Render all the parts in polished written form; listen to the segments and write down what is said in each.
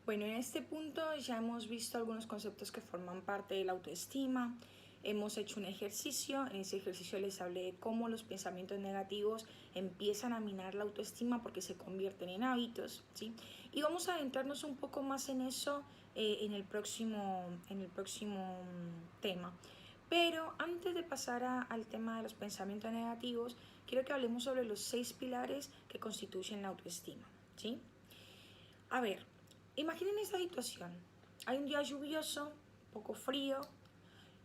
Bueno, en este punto ya hemos visto algunos conceptos que forman parte de la autoestima. Hemos hecho un ejercicio, en ese ejercicio les hablé de cómo los pensamientos negativos empiezan a minar la autoestima porque se convierten en hábitos, ¿sí? Y vamos a adentrarnos un poco más en eso en el próximo tema. Pero antes de pasar al tema de los pensamientos negativos, quiero que hablemos sobre los 6 pilares que constituyen la autoestima, ¿sí? A ver, imaginen esta situación. Hay un día lluvioso, un poco frío,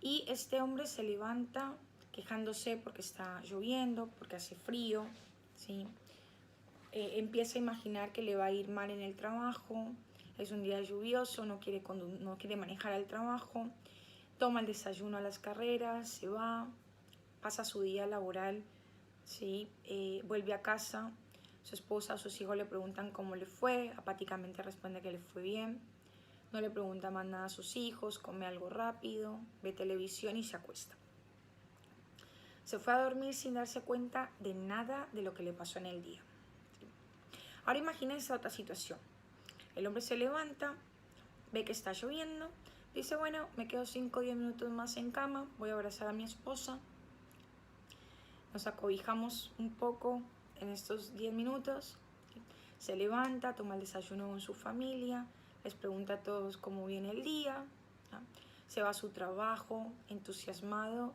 y este hombre se levanta quejándose porque está lloviendo, porque hace frío, ¿sí? Empieza a imaginar que le va a ir mal en el trabajo, es un día lluvioso, no quiere manejar al trabajo, toma el desayuno a las carreras, se va, pasa su día laboral, ¿sí? Vuelve a casa, su esposa o sus hijos le preguntan cómo le fue, apáticamente responde que le fue bien, no le pregunta más nada a sus hijos, come algo rápido, ve televisión y se acuesta. Se fue a dormir sin darse cuenta de nada de lo que le pasó en el día. Ahora imagínense otra situación. El hombre se levanta, ve que está lloviendo, dice, bueno, me quedo 5 o 10 minutos más en cama, voy a abrazar a mi esposa, nos acobijamos un poco en estos 10 minutos, se levanta, toma el desayuno con su familia, les pregunta a todos cómo viene el día, ¿no? Se va a su trabajo entusiasmado,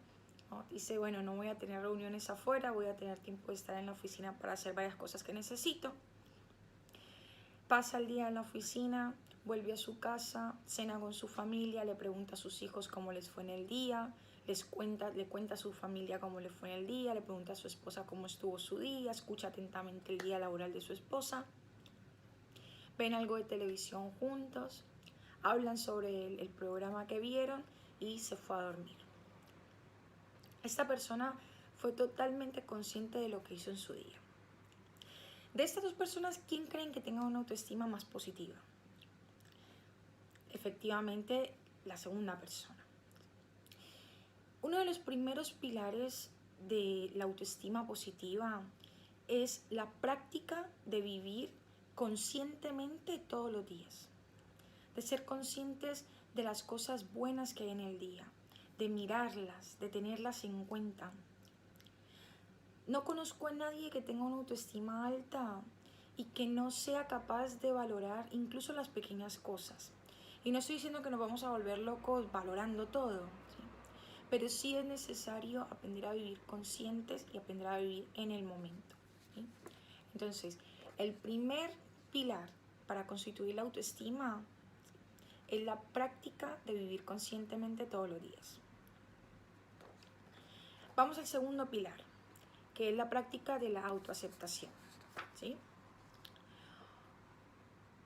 ¿no? Dice, bueno, no voy a tener reuniones afuera, voy a tener tiempo de estar en la oficina para hacer varias cosas que necesito. Pasa el día en la oficina, vuelve a su casa, cena con su familia, le pregunta a sus hijos cómo les fue en el día, le cuenta a su familia cómo le fue en el día, le pregunta a su esposa cómo estuvo su día, escucha atentamente el día laboral de su esposa, ven algo de televisión juntos, hablan sobre el programa que vieron y se fue a dormir. Esta persona fue totalmente consciente de lo que hizo en su día. De estas dos personas, ¿quién creen que tenga una autoestima más positiva? Efectivamente, la segunda persona. Uno de los primeros pilares de la autoestima positiva es la práctica de vivir conscientemente todos los días, de ser conscientes de las cosas buenas que hay en el día, de mirarlas, de tenerlas en cuenta. No conozco a nadie que tenga una autoestima alta y que no sea capaz de valorar incluso las pequeñas cosas. Y no estoy diciendo que nos vamos a volver locos valorando todo, ¿sí? Pero sí es necesario aprender a vivir conscientes y aprender a vivir en el momento, ¿sí? Entonces, el primer pilar para constituir la autoestima es la práctica de vivir conscientemente todos los días. Vamos al segundo pilar, que es la práctica de la autoaceptación, ¿sí?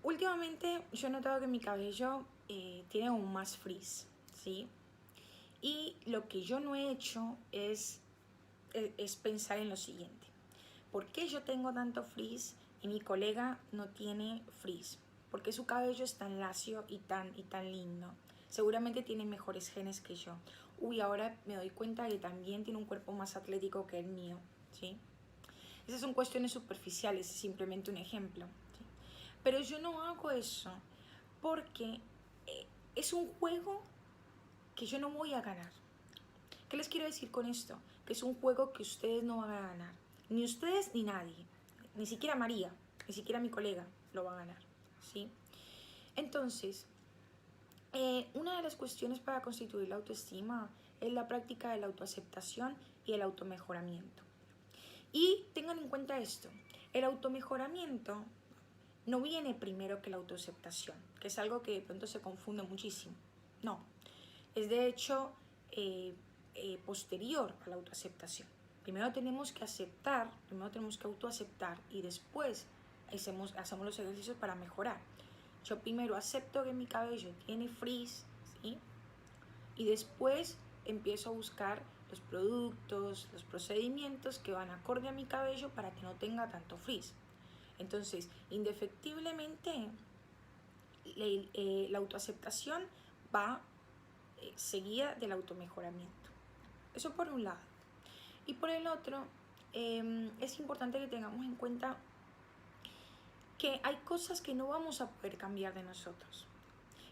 Últimamente yo he notado que mi cabello tiene aún más frizz, ¿sí? Y lo que yo no he hecho es pensar en lo siguiente. ¿Por qué yo tengo tanto frizz y mi colega no tiene frizz? ¿Por qué su cabello es tan lacio y tan lindo? Seguramente tiene mejores genes que yo. Uy, ahora me doy cuenta que también tiene un cuerpo más atlético que el mío, ¿sí? Esas son cuestiones superficiales, es simplemente un ejemplo, ¿sí? Pero yo no hago eso porque es un juego que yo no voy a ganar. ¿Qué les quiero decir con esto? Que es un juego que ustedes no van a ganar. Ni ustedes ni nadie. Ni siquiera María, ni siquiera mi colega lo va a ganar, ¿sí? Entonces, una de las cuestiones para constituir la autoestima es la práctica de la autoaceptación y el automejoramiento. Y tengan en cuenta esto, el automejoramiento no viene primero que la autoaceptación, que es algo que de pronto se confunde muchísimo. No, es de hecho posterior a la autoaceptación. Primero tenemos que aceptar, primero tenemos que autoaceptar y después hacemos los ejercicios para mejorar. Yo primero acepto que mi cabello tiene frizz, ¿sí? Y después empiezo a buscar los productos, los procedimientos que van acorde a mi cabello para que no tenga tanto frizz. Entonces, indefectiblemente, la autoaceptación va seguida del automejoramiento. Eso por un lado. Y por el otro, es importante que tengamos en cuenta que hay cosas que no vamos a poder cambiar de nosotros.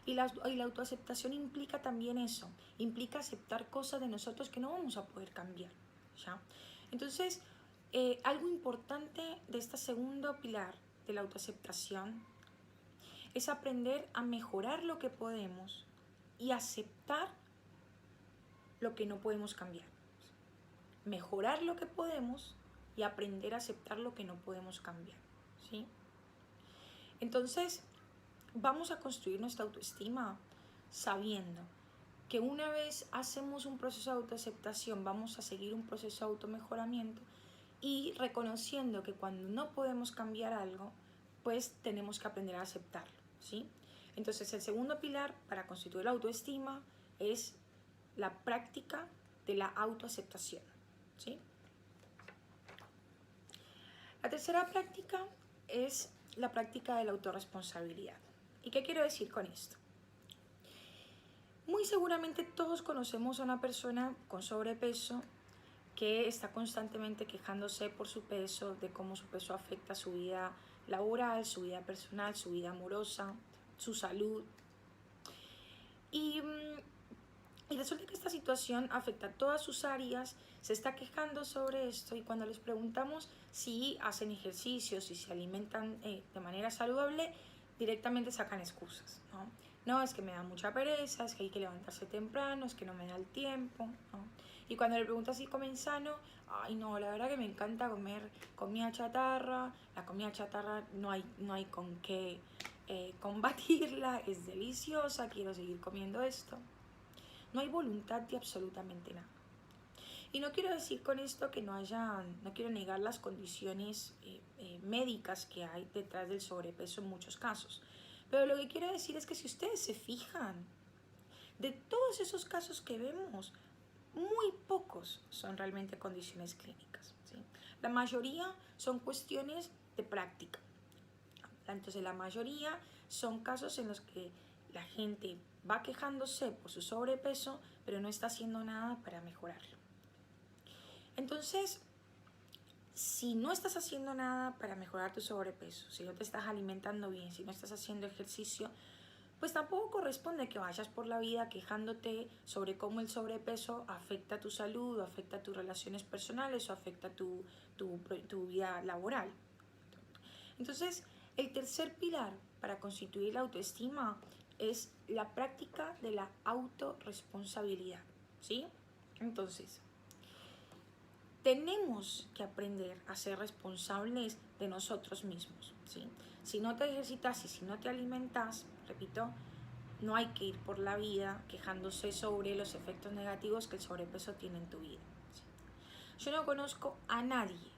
Y la autoaceptación implica también eso, implica aceptar cosas de nosotros que no vamos a poder cambiar, ¿ya? Entonces, algo importante de este segundo pilar de la autoaceptación es aprender a mejorar lo que podemos y aceptar lo que no podemos cambiar. Mejorar lo que podemos y aprender a aceptar lo que no podemos cambiar, ¿sí? Entonces, vamos a construir nuestra autoestima sabiendo que una vez hacemos un proceso de autoaceptación, vamos a seguir un proceso de automejoramiento y reconociendo que cuando no podemos cambiar algo, pues tenemos que aprender a aceptarlo, ¿sí? Entonces, el segundo pilar para constituir la autoestima es la práctica de la autoaceptación, ¿sí? La tercera práctica es la práctica de la autorresponsabilidad. ¿Y qué quiero decir con esto? Muy seguramente todos conocemos a una persona con sobrepeso que está constantemente quejándose por su peso, de cómo su peso afecta su vida laboral, su vida personal, su vida amorosa, su salud. Y resulta que esta situación afecta a todas sus áreas, se está quejando sobre esto y cuando les preguntamos si hacen ejercicio, si se alimentan de manera saludable, directamente sacan excusas, ¿no? No, es que me da mucha pereza, es que hay que levantarse temprano, es que no me da el tiempo, ¿no? Y cuando le preguntas si comen sano, ay no, la verdad que me encanta comer comida chatarra, la comida chatarra no hay con qué combatirla, es deliciosa, quiero seguir comiendo esto. No hay voluntad de absolutamente nada. Y no quiero decir con esto que no quiero negar las condiciones médicas que hay detrás del sobrepeso en muchos casos. Pero lo que quiero decir es que si ustedes se fijan, de todos esos casos que vemos, muy pocos son realmente condiciones clínicas, ¿sí? La mayoría son cuestiones de práctica. Entonces la mayoría son casos en los que la gente va quejándose por su sobrepeso, pero no está haciendo nada para mejorarlo. Entonces, si no estás haciendo nada para mejorar tu sobrepeso, si no te estás alimentando bien, si no estás haciendo ejercicio, pues tampoco corresponde que vayas por la vida quejándote sobre cómo el sobrepeso afecta tu salud, o afecta tus relaciones personales, o afecta tu vida laboral. Entonces, el tercer pilar para constituir la autoestima es la práctica de la autorresponsabilidad, ¿sí? Entonces, tenemos que aprender a ser responsables de nosotros mismos, ¿sí? Si no te ejercitas y si no te alimentas, repito, no hay que ir por la vida quejándose sobre los efectos negativos que el sobrepeso tiene en tu vida, ¿sí? Yo no conozco a nadie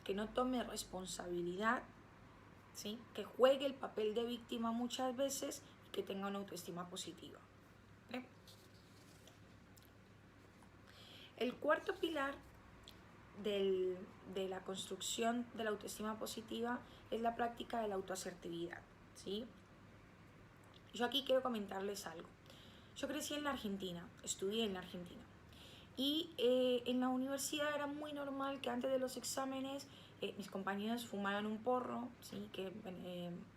que no tome responsabilidad, ¿sí? Que juegue el papel de víctima muchas veces y que tenga una autoestima positiva, ¿sí? El cuarto pilar de la construcción de la autoestima positiva es la práctica de la autoasertividad, ¿sí? Yo aquí quiero comentarles algo. Yo crecí en la Argentina, estudié en la Argentina y en la universidad era muy normal que antes de los exámenes mis compañeros fumaran un porro, ¿sí? Que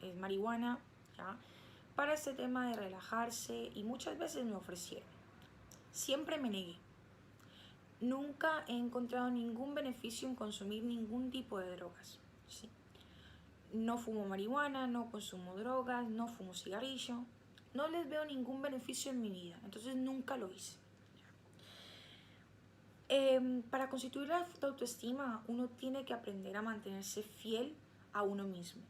es marihuana, ¿ya? Para este tema de relajarse y muchas veces me ofrecieron. Siempre me negué. Nunca he encontrado ningún beneficio en consumir ningún tipo de drogas, ¿sí? No fumo marihuana, no consumo drogas, no fumo cigarrillo. No les veo ningún beneficio en mi vida, entonces nunca lo hice. Para constituir la autoestima, uno tiene que aprender a mantenerse fiel a uno mismo,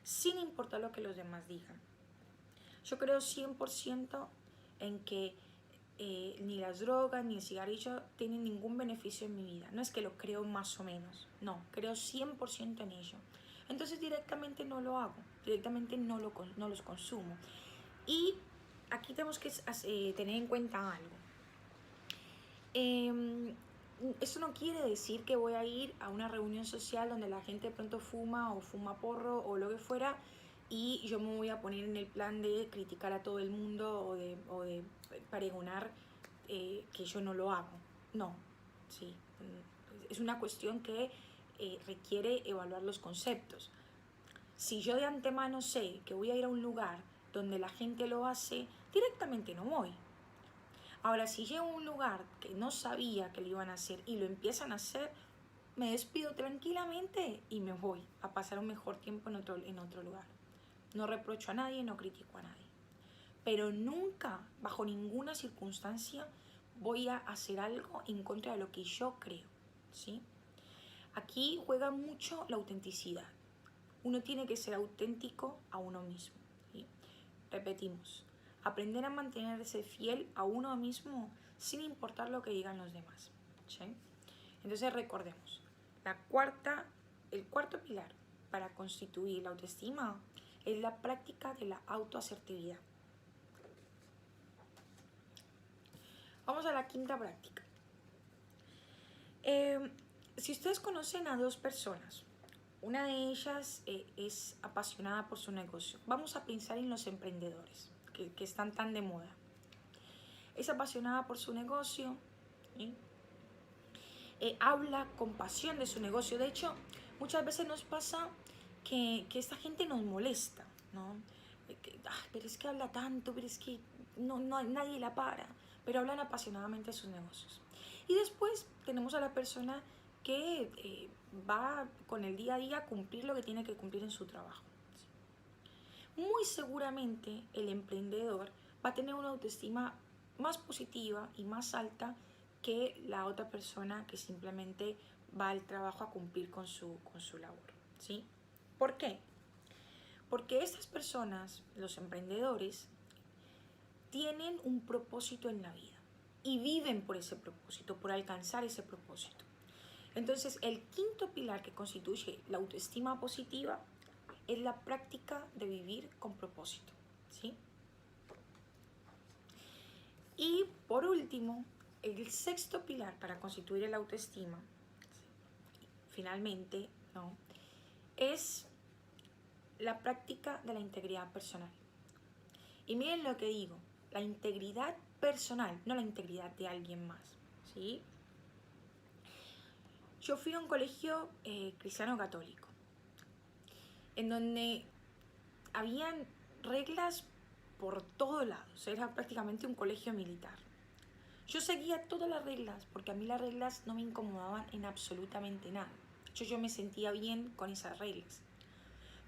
sin importar lo que los demás digan. Yo creo 100% en que ni las drogas ni el cigarrillo tienen ningún beneficio en mi vida. No es que lo creo más o menos, no, creo 100% en ello. Entonces directamente no lo hago, directamente no los consumo. Y aquí tenemos que tener en cuenta algo. Esto no quiere decir que voy a ir a una reunión social donde la gente de pronto fuma o fuma porro o lo que fuera y yo me voy a poner en el plan de criticar a todo el mundo o de pregonar que yo no lo hago. No, sí. Es una cuestión que requiere evaluar los conceptos. Si yo de antemano sé que voy a ir a un lugar donde la gente lo hace, directamente no voy. Ahora, si llego a un lugar que no sabía que lo iban a hacer y lo empiezan a hacer, me despido tranquilamente y me voy a pasar un mejor tiempo en otro lugar. No reprocho a nadie, no critico a nadie. Pero nunca, bajo ninguna circunstancia, voy a hacer algo en contra de lo que yo creo, ¿sí? Aquí juega mucho la autenticidad. Uno tiene que ser auténtico a uno mismo, ¿sí? Repetimos, aprender a mantenerse fiel a uno mismo sin importar lo que digan los demás, ¿sí? Entonces recordemos, el cuarto pilar para constituir la autoestima es la práctica de la autoasertividad. Vamos a la quinta práctica. Si ustedes conocen a dos personas, una de ellas es apasionada por su negocio. Vamos a pensar en los emprendedores que están tan de moda. Es apasionada por su negocio, ¿sí? Habla con pasión de su negocio. De hecho, muchas veces nos pasa que esta gente nos molesta, ¿no? Pero es que habla tanto, pero es que nadie la para, pero hablan apasionadamente de sus negocios. Y después tenemos a la persona que va con el día a día a cumplir lo que tiene que cumplir en su trabajo. Muy seguramente el emprendedor va a tener una autoestima más positiva y más alta que la otra persona que simplemente va al trabajo a cumplir con su labor, ¿sí? ¿Por qué? Porque estas personas, los emprendedores, tienen un propósito en la vida y viven por ese propósito, por alcanzar ese propósito. Entonces, el quinto pilar que constituye la autoestima positiva es la práctica de vivir con propósito, ¿sí? Y por último, el sexto pilar para constituir la autoestima, finalmente, ¿no?, es la práctica de la integridad personal. Y miren lo que digo, la integridad personal, no la integridad de alguien más, ¿sí? Yo fui a un colegio cristiano católico, en donde habían reglas por todos lados, era prácticamente un colegio militar. Yo seguía todas las reglas, porque a mí las reglas no me incomodaban en absolutamente nada. Yo me sentía bien con esas reglas.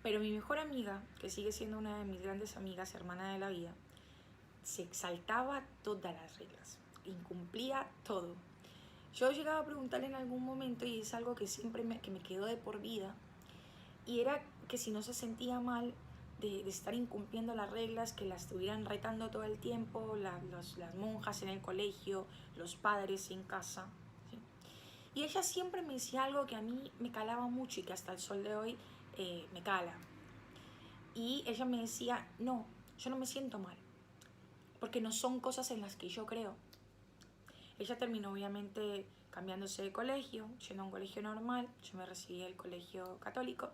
Pero mi mejor amiga, que sigue siendo una de mis grandes amigas, hermana de la vida, se saltaba todas las reglas, incumplía todo. Yo llegaba a preguntarle en algún momento, y es algo que siempre me quedó de por vida, y era que si no se sentía mal de estar incumpliendo las reglas, que las estuvieran retando todo el tiempo, las monjas en el colegio, los padres en casa, ¿sí? Y ella siempre me decía algo que a mí me calaba mucho y que hasta el sol de hoy me cala. Y ella me decía, no, yo no me siento mal, porque no son cosas en las que yo creo. Ella terminó obviamente cambiándose de colegio, yendo a un colegio normal, yo me recibí del colegio católico,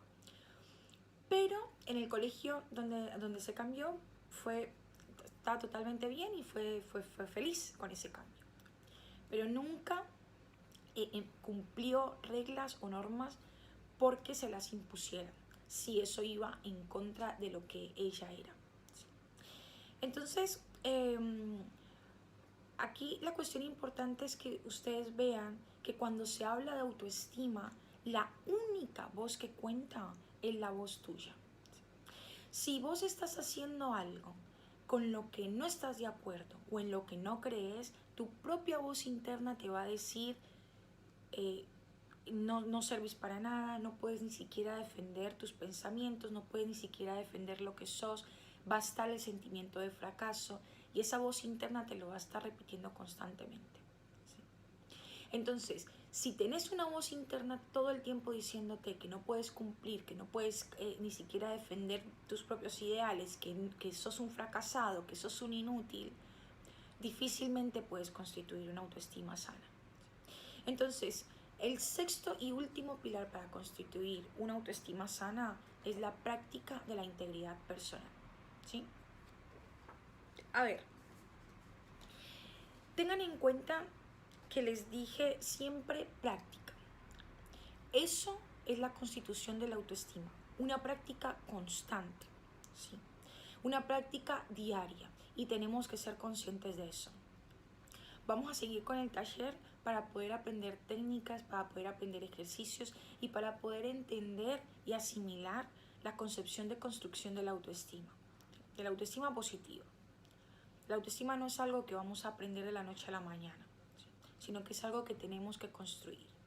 pero en el colegio donde se cambió estaba totalmente bien y fue feliz con ese cambio. Pero nunca cumplió reglas o normas porque se las impusieran, si eso iba en contra de lo que ella era. Entonces, aquí la cuestión importante es que ustedes vean que cuando se habla de autoestima, la única voz que cuenta es la voz tuya. Si vos estás haciendo algo con lo que no estás de acuerdo o en lo que no crees, tu propia voz interna te va a decir no servís para nada, no puedes ni siquiera defender tus pensamientos, no puedes ni siquiera defender lo que sos, va a estar el sentimiento de fracaso y esa voz interna te lo va a estar repitiendo constantemente, ¿sí? Entonces, si tenés una voz interna todo el tiempo diciéndote que no puedes cumplir, que no puedes ni siquiera defender tus propios ideales, que sos un fracasado, que sos un inútil, difícilmente puedes constituir una autoestima sana. Entonces, el sexto y último pilar para constituir una autoestima sana es la práctica de la integridad personal, ¿sí? A ver, tengan en cuenta que les dije siempre práctica. Eso es la constitución de la autoestima. una práctica constante, ¿sí? Una práctica diaria y tenemos que ser conscientes de eso. Vamos a seguir con el taller para poder aprender técnicas, para poder aprender ejercicios y para poder entender y asimilar la concepción de construcción de la autoestima positiva. La autoestima no es algo que vamos a aprender de la noche a la mañana, sino que es algo que tenemos que construir.